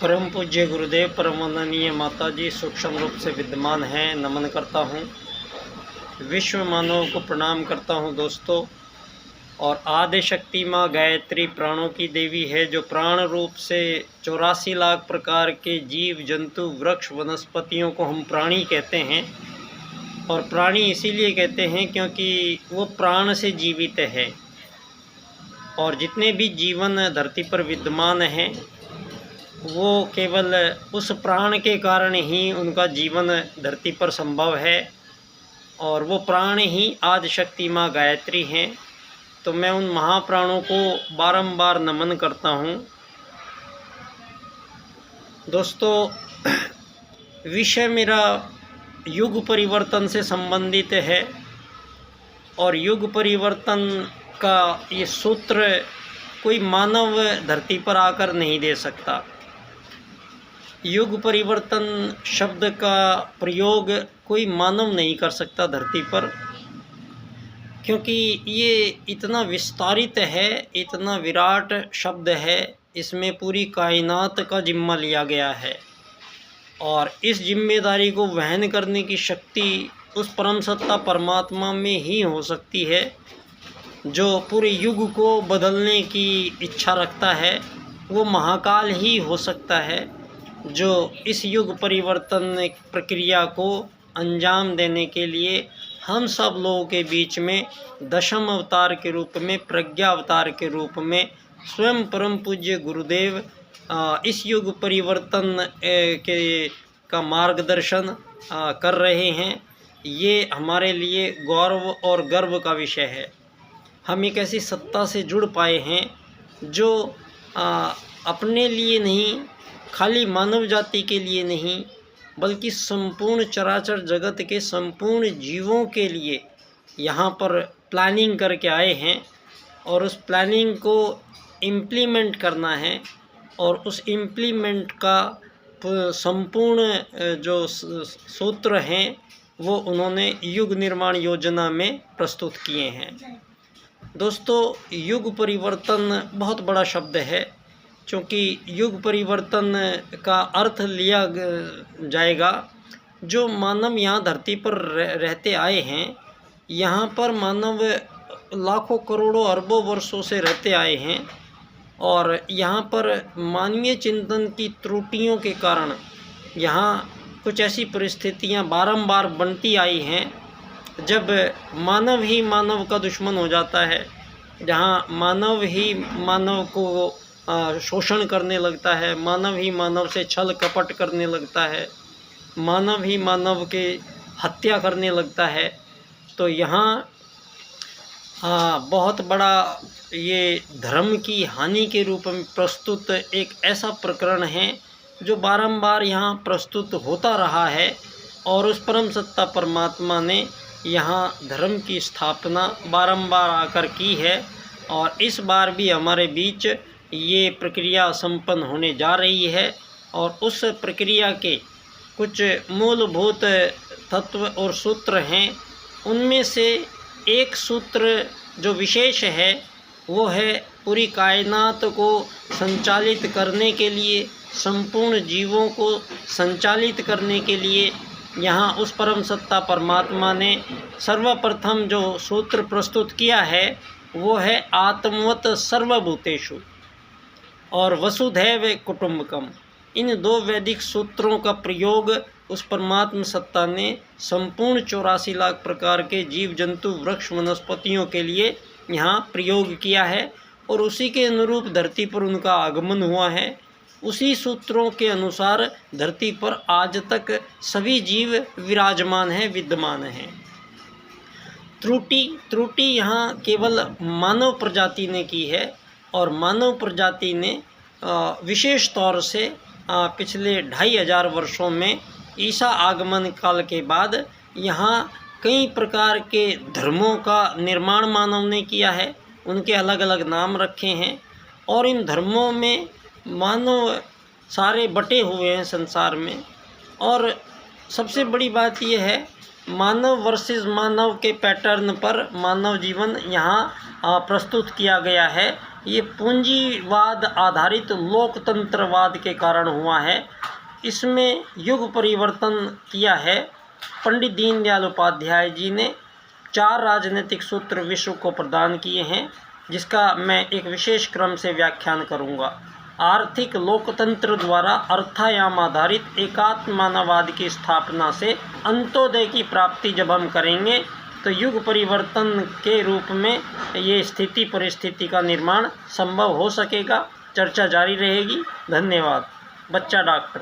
परम पूज्य गुरुदेव परम वंदनीय माता जी सूक्ष्म रूप से विद्यमान हैं, नमन करता हूँ। विश्व मानव को प्रणाम करता हूँ दोस्तों। और आदि शक्ति माँ गायत्री प्राणों की देवी है, जो प्राण रूप से 84 लाख प्रकार के जीव जंतु वृक्ष वनस्पतियों को हम प्राणी कहते हैं। और प्राणी इसीलिए कहते हैं क्योंकि वो प्राण से जीवित है। और जितने भी जीवन धरती पर विद्यमान हैं वो केवल उस प्राण के कारण ही उनका जीवन धरती पर संभव है। और वो प्राण ही आदि शक्ति माँ गायत्री हैं। तो मैं उन महाप्राणों को बारंबार नमन करता हूँ। दोस्तों, विषय मेरा युग परिवर्तन से संबंधित है। और युग परिवर्तन का ये सूत्र कोई मानव धरती पर आकर नहीं दे सकता। युग परिवर्तन शब्द का प्रयोग कोई मानव नहीं कर सकता धरती पर, क्योंकि ये इतना विस्तारित है, इतना विराट शब्द है। इसमें पूरी कायनात का जिम्मा लिया गया है। और इस जिम्मेदारी को वहन करने की शक्ति उस परम सत्ता परमात्मा में ही हो सकती है, जो पूरे युग को बदलने की इच्छा रखता है। वो महाकाल ही हो सकता है, जो इस युग परिवर्तन प्रक्रिया को अंजाम देने के लिए हम सब लोगों के बीच में दशम अवतार के रूप में, प्रज्ञा अवतार के रूप में स्वयं परम पूज्य गुरुदेव इस युग परिवर्तन का मार्गदर्शन कर रहे हैं। ये हमारे लिए गौरव और गर्व का विषय है। हम एक ऐसी सत्ता से जुड़ पाए हैं जो अपने लिए नहीं, खाली मानव जाति के लिए नहीं, बल्कि संपूर्ण चराचर जगत के संपूर्ण जीवों के लिए यहाँ पर प्लानिंग करके आए हैं। और उस प्लानिंग को इम्प्लीमेंट करना है। और उस इम्प्लीमेंट का संपूर्ण जो सूत्र हैं वो उन्होंने युग निर्माण योजना में प्रस्तुत किए हैं। दोस्तों, युग परिवर्तन बहुत बड़ा शब्द है, क्योंकि युग परिवर्तन का अर्थ लिया जाएगा जो मानव यहाँ धरती पर रहते आए हैं। यहाँ पर मानव लाखों करोड़ों अरबों वर्षों से रहते आए हैं। और यहाँ पर मानवीय चिंतन की त्रुटियों के कारण यहाँ कुछ ऐसी परिस्थितियाँ बारंबार बनती आई हैं, जब मानव ही मानव का दुश्मन हो जाता है, जहाँ मानव ही मानव को शोषण करने लगता है, मानव ही मानव से छल कपट करने लगता है, मानव ही मानव के हत्या करने लगता है। तो यहाँ बहुत बड़ा ये धर्म की हानि के रूप में प्रस्तुत एक ऐसा प्रकरण है जो बारंबार यहाँ प्रस्तुत होता रहा है। और उस परम सत्ता परमात्मा ने यहाँ धर्म की स्थापना बारंबार आकर की है। और इस बार भी हमारे बीच ये प्रक्रिया संपन्न होने जा रही है। और उस प्रक्रिया के कुछ मूलभूत तत्व और सूत्र हैं। उनमें से एक सूत्र जो विशेष है वो है पूरी कायनात को संचालित करने के लिए, संपूर्ण जीवों को संचालित करने के लिए यहाँ उस परम सत्ता परमात्मा ने सर्वप्रथम जो सूत्र प्रस्तुत किया है वो है आत्मवत सर्वभूतेषु और वसुधैव कुटुम्बकम। इन दो वैदिक सूत्रों का प्रयोग उस परमात्म सत्ता ने संपूर्ण 84 लाख प्रकार के जीव जंतु वृक्ष वनस्पतियों के लिए यहाँ प्रयोग किया है। और उसी के अनुरूप धरती पर उनका आगमन हुआ है। उसी सूत्रों के अनुसार धरती पर आज तक सभी जीव विराजमान हैं, विद्यमान हैं। त्रुटि यहाँ केवल मानव प्रजाति ने की है। और मानव प्रजाति ने विशेष तौर से पिछले 2500 वर्षों में ईसा आगमन काल के बाद यहाँ कई प्रकार के धर्मों का निर्माण मानव ने किया है। उनके अलग अलग नाम रखे हैं। और इन धर्मों में मानव सारे बटे हुए हैं संसार में। और सबसे बड़ी बात यह है, मानव वर्सेस मानव के पैटर्न पर मानव जीवन यहाँ प्रस्तुत किया गया है। ये पूंजीवाद आधारित लोकतंत्रवाद के कारण हुआ है। इसमें युग परिवर्तन किया है पंडित दीनदयाल उपाध्याय जी ने। 4 राजनीतिक सूत्र विश्व को प्रदान किए हैं, जिसका मैं एक विशेष क्रम से व्याख्यान करूंगा। आर्थिक लोकतंत्र द्वारा अर्थायाम आधारित एकात्म मानववाद की स्थापना से अंत्योदय की प्राप्ति जब हम करेंगे तो युग परिवर्तन के रूप में ये स्थिति परिस्थिति का निर्माण संभव हो सकेगा। चर्चा जारी रहेगी। धन्यवाद। बच्चा डॉक्टर।